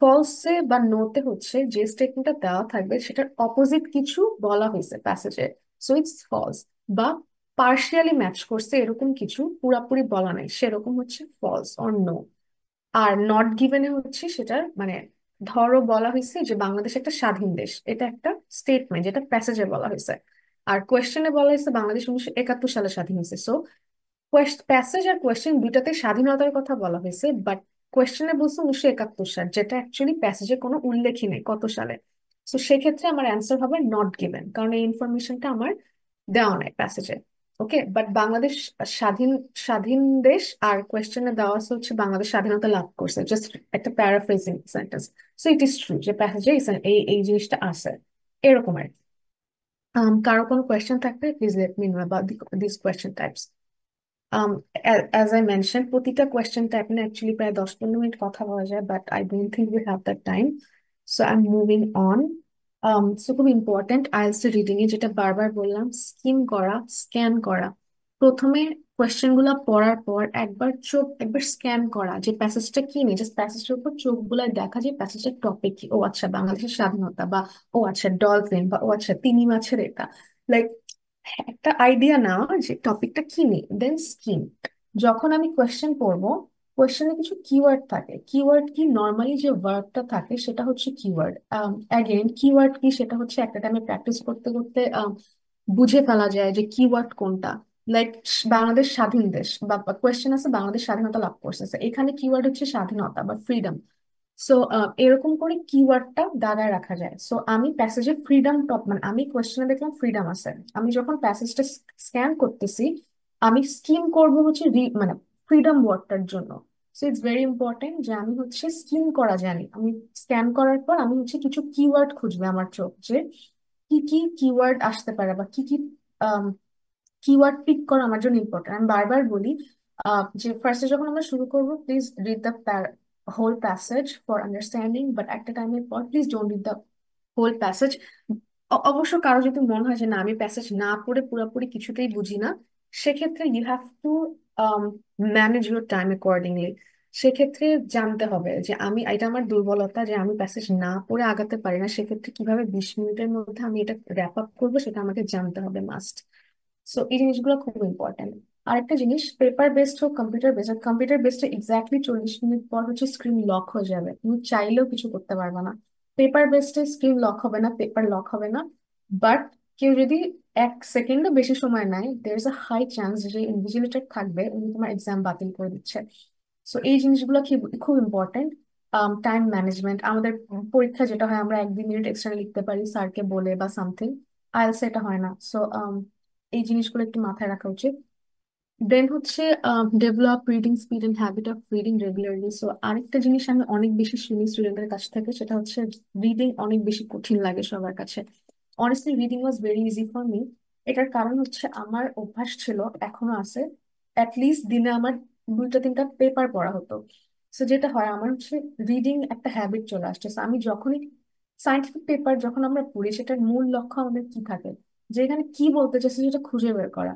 ফলসে বা নোতে হচ্ছে যে স্টেটমেন্টটা দেওয়া থাকবে সেটার অপোজিট কিছু বলা হয়েছে প্যাসেজে, সো ইটস ফলস। বা পার্শিয়ালি ম্যাচ করছে এরকম কিছু, পুরাপুরি বলা নাই, সেরকম হচ্ছে ফলস অর নো। আর নট গিভেনে হচ্ছে সেটার মানে, ধরো বলা হয়েছে যে বাংলাদেশ একটা স্বাধীন দেশ, এটা একটা স্টেটমেন্ট যেটা প্যাসেজে বলা হয়েছে। আর কোয়েশ্চেনে বলা হয়েছে বাংলাদেশ 1971 সালে স্বাধীন হয়েছে। সো প্যাসেজ আর কোয়েশ্চেন দুইটাতে স্বাধীনতার কথা বলা হয়েছে, বাট কোয়েশ্চেনে বলছে 1971 সাল, যেটা অ্যাকচুয়ালি প্যাসেজে কোনো উল্লেখই নেই কত সালে। তো সেক্ষেত্রে আমার অ্যান্সার হবে নট গিভেন, কারণ এই ইনফরমেশনটা আমার দেওয়া নাই প্যাসেজে। ওকে, বাট বাংলাদেশ স্বাধীন স্বাধীন দেশ, আর কোয়েশ্চেনে দেওয়া আছে হচ্ছে বাংলাদেশ স্বাধীনতা লাভ করছে, জাস্ট একটা paraphrasing sentence. So it is true যে প্যাসেজে এই এই জিনিসটা আছে, এরকম আর কি। কারো কোনো কোয়েশ্চেন থাকলে please let me know about this question types. As I mention, প্রতিটা কোয়েশ্চেন টাইপ না অ্যাকচুয়ালি প্রায় 10-15 মিনিট কথা বলা যায়, but I don't think we have that time. So I am moving on. So খুব ইম্পর্টেন্ট আইএলটিএস রিডিং এ, যেটা বারবার বললাম, স্কিম করা, স্ক্যান করা। প্রথমে কোয়েশ্চেন গুলা পড়ার পর একবার চোখ একবার স্ক্যান করা, যে প্যাসেজটা কি নেই, জাস্ট প্যাসেজটার উপর চোখ বুলায় দেখা যে প্যাসেজের টপিক কি। ও আচ্ছা, বাংলাদেশের স্বাধীনতা, বা ও আচ্ছা ডলফিন, বা ও আচ্ছা তিমি মাছের এটা, লাইক একটা আইডিয়া নাও যে টপিকটা কি নেই, দেন স্কিম। যখন আমি কোয়েশ্চেন পড়বো, কোয়েশ্চেনে কিছু কিওয়ার্ড থাকে। কিওয়ার্ড কি, নর্মালি যে ভার্বটা থাকে সেটা হচ্ছে কিওয়ার্ড। অ্যাগেন কিওয়ার্ড কি, সেটা হচ্ছে একটা টাইমে প্র্যাকটিস করতে করতে বুঝে ফেলা যায় যে কিওয়ার্ড কোনটা। লাইক বাংলাদেশ স্বাধীন দেশ, বা কোয়েশ্চেন আছে বাংলাদেশ স্বাধীনতা লাভ করছে, So এখানে কিওয়ার্ড হচ্ছে স্বাধীনতা বা ফ্রিডম। সো এরকম করে কিওয়ার্ডটা দাগায় রাখা যায়। সো আমি প্যাসেজে ফ্রিডম টপ, মানে আমি কোয়েশ্চেনে দেখলাম ফ্রিডম আছে, আমি যখন প্যাসেজটা স্ক্যান করতেছি, আমি স্কিম করব হচ্ছে মানে ফ্রিডম ওয়ার্ডটার জন্য। সো ইটস ভেরি ইম্পর্টেন্ট যে আমি হচ্ছে স্কিম করা জানি। আমি স্ক্যান করার পর আমি হচ্ছে কিছু কিওয়ার্ড খুঁজবে আমার চোখ, যে কি কি কিওয়ার্ড আসতে পারে, বা কি কি কিওয়ার্ড পিক করা আমার জন্য ইম্পর্টেন্ট। আমি বারবার বলি যে ফার্স্টে যখন আমরা শুরু করবো, please read the whole passage for understanding, but একটা টাইমের পর please don't read the whole passage. অবশ্য কারো যদি মনে হয় যে না, আমি প্যাসেজ না পড়ে পুরোপুরি কিছুতেই বুঝি না, সেক্ষেত্রে you have to manage your time accordingly. সেক্ষেত্রে জানতে হবে যে আমি, এটা আমার দুর্বলতা যে আমি প্যাসেজ না পড়ে আগাতে পারি না, সেক্ষেত্রে কিভাবে 20 মিনিটের মধ্যে আমি এটা র্যাপ আপ করবো সেটা আমাকে জানতে হবে, মাস্ট। সো এই জিনিসগুলো খুব ইম্পর্টেন্ট। আরেকটা জিনিস, পেপার বেসড হোক computer based, computer based exactly 40 minute পর হচ্ছে স্ক্রিন লক হয়ে যাবে, তুমি চাইলেও কিছু করতে পারবে না। পেপার বেসডে স্ক্রিন লক হবে না, পেপার লক হবে না, বাট কেউ যদি 1 সেকেন্ডও বেশি সময় নেয়, there is a high chance যে ইনভিজিলেটর থাকবে, উনি তোমার এক্সাম বাতিল করে দিচ্ছে। সো এই জিনিসগুলো খুব খুব ইম্পর্টেন্ট। টাইম ম্যানেজমেন্ট, আমাদের পরীক্ষা যেটা হয় আমরা 1-2 মিনিট এক্সট্রা লিখতে পারি স্যারকে বলে বা সামথিং, আইএলটিএস এটা হয় না। সো এই জিনিসগুলো একটু মাথায় রাখা উচিত। দেন হচ্ছে develop reading speed and habit of reading regularly. So আরেকটা জিনিস আমি অনেক বেশি শুনি স্টুডেন্টদের কাছ থেকে, সেটা হচ্ছে রিডিং অনেক বেশি কঠিন লাগে সবার কাছে। Honestly reading was very easy for me. এটার কারণ হচ্ছে আমার অভ্যাস ছিল, এখনো আছে, অ্যাটলিস্ট দিনে আমার 2-3টা পেপার পড়া হতো। সো যেটা হয় আমার হচ্ছে রিডিং একটা হ্যাবিট চলে আসছে। So আমি যখনই সায়েন্টিফিক পেপার যখন আমরা পড়ি, সেটার মূল লক্ষ্য আমাদের কি থাকে, যে এখানে কি বলতে চাইছে সেটা খুঁজে বের করা।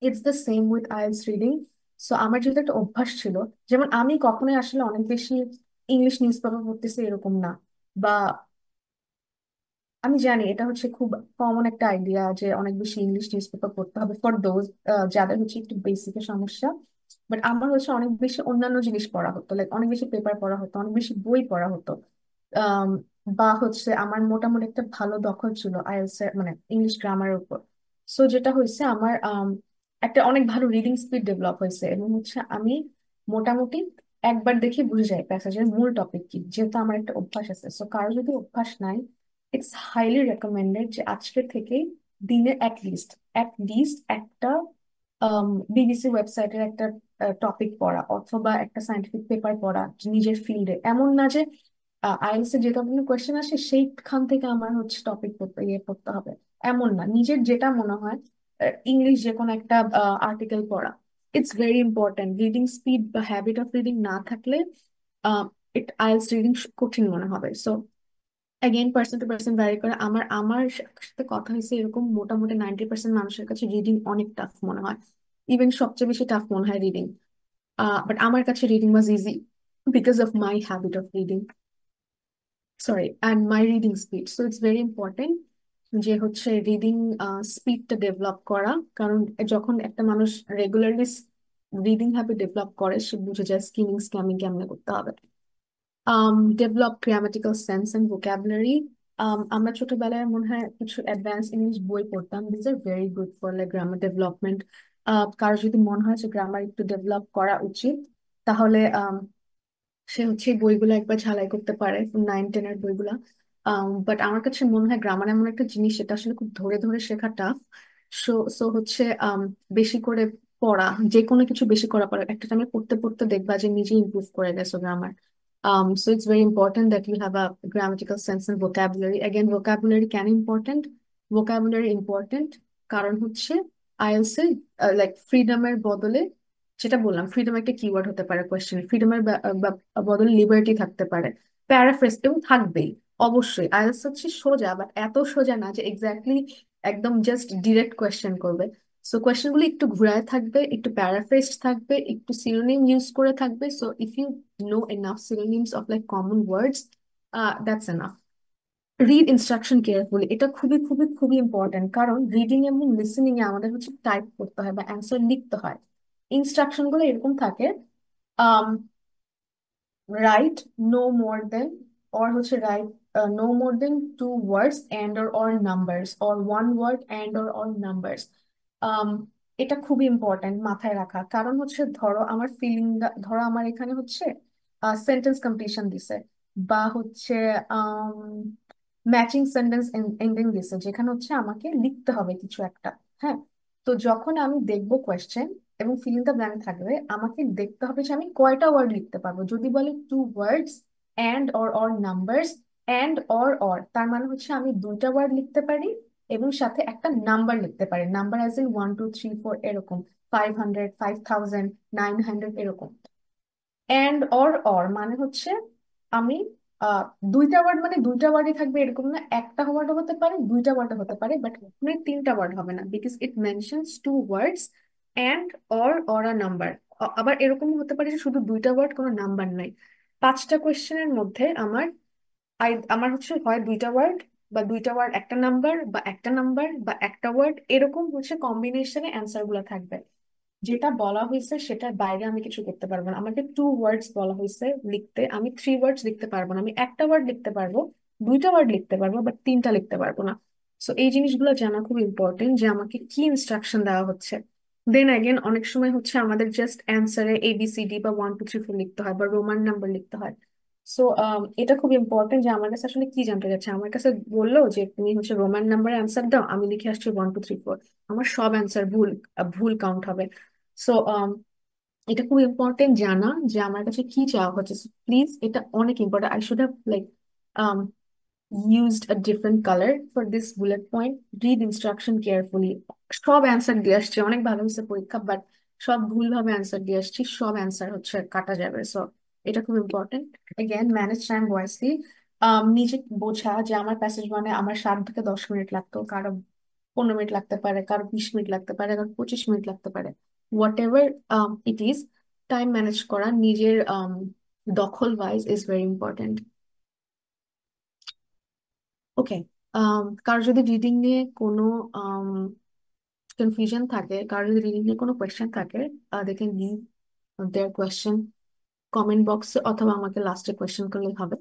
It's the same with IELTS reading. So আমার যেহেতু একটা অভ্যাস ছিল, যেমন আমি কখনোই আসলে অনেক বেশি ইংলিশ নিউজ পেপার পড়তেছি এরকম না, বা আমি জানি এটা হচ্ছে খুব কমন একটা আইডিয়া যে অনেক বেশি ইংলিশ নিউজ পেপার পড়তে হবে ফর দোজ যাদের হচ্ছে একটু বেসিকের সমস্যা। বাট আমার হচ্ছে অনেক বেশি অন্যান্য জিনিস পড়া হতো, লাইক অনেক বেশি পেপার পড়া হতো, অনেক বেশি বই পড়া হতো। আম, বা হচ্ছে আমার মোটামুটি একটা ভালো দখল ছিল আইএলটিএস এর মানে ইংলিশ গ্রামারের উপর। সো যেটা হয়েছে আমার একটা অনেক ভালো রিডিং স্পিড ডেভেলপ হয়েছে, এবং হচ্ছে আমি মোটামুটি একবার দেখে বুঝে যাই প্যাসেজের মূল টপিক কি, যেহেতু আমার একটা অভ্যাস আছে। সো কারো যদি অভ্যাস নাই, ইটস হাইলি রেকমেন্ডেড যে আজকে থেকেই দিনে অ্যাটলিস্ট একটা বিবিসি ওয়েবসাইটের একটা টপিক পড়া, অথবা একটা সায়েন্টিফিক পেপার পড়া নিজের ফিল্ডে। এমন না যে আইএলটিএস এর যে ধরনের কোয়েশ্চেন আসে সেইখান থেকে আমার হচ্ছে টপিক পড়তে পড়তে হবে, এমন না। নিজের যেটা মনে হয়, ইংলিশ যে কোনো একটা আর্টিকেল পড়া, it's very important. Reading speed বা হ্যাবিট অফ রিডিং না থাকলে আইএলটিএস রিডিং কঠিন মনে হবে। So again person to person vary করে। আমার আমার সাথে কথা হয়েছে এরকম, মোটামুটি 90% মানুষের কাছে রিডিং অনেক টাফ মনে হয়, ইভেন সবচেয়ে বেশি টাফ মনে হয় রিডিং। বাট আমার কাছে reading was easy because of my habit of reading, sorry, and my reading speed. So it's very important যে হচ্ছে রিডিং স্পিডটা ডেভেলপ করা। কারণ যখন একটা মানুষ রেগুলারলি রিডিং হ্যাবিট ডেভেলপ করে, সে বুঝে যায় স্কিমিং স্ক্যামিং কেমনে করতে হবে। Develop grammatical sense and vocabulary. আমরা ছোটবেলায় মনে হয় কিছু অ্যাডভান্স ইংলিশ বই পড়তাম, this are very good for like grammar development. কারো যদি মনে হয় যে গ্রামার একটু ডেভেলপ করা উচিত, তাহলে সে হচ্ছে এই বইগুলো একবার ঝালাই করতে পারে, 9-10 এর বইগুলা। বাট আমার কাছে মনে হয় গ্রামার এমন একটা জিনিস, সেটা আসলে খুব ধরে ধরে শেখা টাফ। সো সো হচ্ছে বেশি করে পড়া, যে কোনো কিছু বেশি করা পড়া, একটা টাইমে পড়তে পড়তে দেখবা যে নিজে ইমপ্রুভ করে গেছো grammar. So it's very important that you have a grammatical sense and vocabulary. Again, vocabulary can important. Vocabulary important কারণ হচ্ছে আইএলটিএস এ লাইক ফ্রিডমের বদলে, যেটা বললাম, ফ্রিডম একটা কিওয়ার্ড হতে পারে কোয়েশ্চেন, ফ্রিডমের বদলে লিবার্টি থাকতে পারে, প্যারাফ্রেজ এবং থাকবেই। অবশ্যই আইএলটিএস হচ্ছে সোজা, বাট এত সোজা না যে এক্স্যাক্টলি একদম জাস্ট ডিরেক্ট কোয়েশ্চেন করবে। সো কোয়েশ্চেন গুলো একটু ঘুরায় থাকবে, একটু প্যারাফ্রেজড থাকবে, একটু সিনোনিম ইউজ করে থাকবে। So if you know enough synonyms of like common words, that's enough. Read instruction carefully, এটা খুবই খুবই খুবই ইম্পর্টেন্ট, কারণ রিডিং এবং লিসেনিং এ আমাদের হচ্ছে টাইপ করতে হয় বা অ্যান্সার লিখতে হয়। ইনস্ট্রাকশন গুলো এরকম থাকে, write no more than, or হচ্ছে write no more than 2 words and or numbers, or 1 word and or numbers. um, এটা খুবই ইম্পর্ট্যান্ট মাথায় রাখা, কারণ হচ্ছে ধরো আমার ফিলিং, ধরো আমার এখানে হচ্ছে সেন্টেন্স কমপ্লিশন দিছে, বা হচ্ছে ম্যাচিং সেন্টেন্স এন্ডিং দিছে, যেখানে হচ্ছে আমাকে লিখতে হবে কিছু একটা। হ্যাঁ, তো যখন আমি দেখবো কোয়েশ্চেন এবং ফিলিং দ্য ব্ল্যাঙ্ক থাকবে, আমাকে দেখতে হবে যে আমি কয়টা ওয়ার্ড লিখতে পারবো। যদি বলে 2 words and or numbers, and or তার মানে হচ্ছে আমি 2টা ওয়ার্ড লিখতে পারি এবং সাথে একটা নাম্বার লিখতে পারি, নাম্বার অ্যাজ ইন 1 2 3 4 এরকম, 500 5000 900 এরকম। এন্ড অর মানে হচ্ছে আমি আহ 2টা ওয়ার্ড মানে 2টা ওয়ার্ডই থাকবে এরকম না, একটা ওয়ার্ড হতে পারে, 2টা ওয়ার্ড হতে পারে, বাট মানে 3টা ওয়ার্ড হবে না, because it mentions 2 words and or a number. আবার এরকম হতে পারে যে শুধু 2টা ওয়ার্ড, কোনো নাম্বার নাই। 5টা কোয়েশ্চেনের মধ্যে আমার হচ্ছে হয় 2টা ওয়ার্ড, বা 2টা ওয়ার্ড একটা নাম্বার, বা একটা নাম্বার বা একটা ওয়ার্ড, এরকম হচ্ছে কম্বিনেশনে অ্যান্সার গুলো থাকবে। যেটা বলা হয়েছে সেটার বাইরে আমি কিছু করতে পারবো না। আমাকে 2 words বলা হয়েছে লিখতে, আমি 3 words লিখতে পারবো না। আমি একটা ওয়ার্ড লিখতে পারবো, 2টা ওয়ার্ড লিখতে পারবো, বাট 3টা লিখতে পারবো না। সো এই জিনিসগুলো জানা খুব ইম্পর্টেন্ট, যে আমাকে কি ইনস্ট্রাকশন দেওয়া হচ্ছে। দেন অ্যাগেন অনেক সময় হচ্ছে আমাদের জাস্ট অ্যান্সারে ABCD বা 1 2 3 4 লিখতে হয়, বা রোমান নাম্বার লিখতে হয়। সো এটা খুব ইম্পর্টেন্ট যে আমার কাছে আসলে কি জানতে যাচ্ছে। আমার কাছে বললো যে তুমি হচ্ছে রোমান নাম্বারে অ্যান্সার দাও, আমি লিখে আসছি 1 2 3 4, আমার সব অ্যান্সার ভুল ভুল কাউন্ট হবে। সো এটা খুব ইম্পর্টেন্ট জানা যে আমার কাছে কি চাওয়া হচ্ছে। প্লিজ, এটা অনেক important. I should have like used a different color for this bullet point. Read instruction carefully. সব অ্যান্সার দিয়ে আসছে, অনেক ভালো হয়েছে পরীক্ষা, বাট সব ভুলভাবে অ্যান্সার দিয়ে আসছি, সব অ্যান্সার হচ্ছে কাটা যাবে। সো এটা খুব important. Again, manage time wisely. নিজে বোঝা যে আমার প্যাসেজ মানে আমার 7 থেকে 10 মিনিট লাগতো, কারো 15 মিনিট লাগতে পারে, কারো 20 মিনিট লাগতে পারে, কারো 25 মিনিট লাগতে পারে। What ever it is, time manage করা নিজের দখল ওয়াইজ ইজ ভেরি ইম্পর্টেন্ট। ওকে, কারো যদি রিডিং নিয়ে কোনো কনফিউশন থাকে, কারো যদি রিডিং নিয়ে কোনো কোয়েশ্চেন থাকে, they can leave their question comment বক্সে, অথবা আমাকে লাস্টে কোয়েশ্চেন করলে হবে।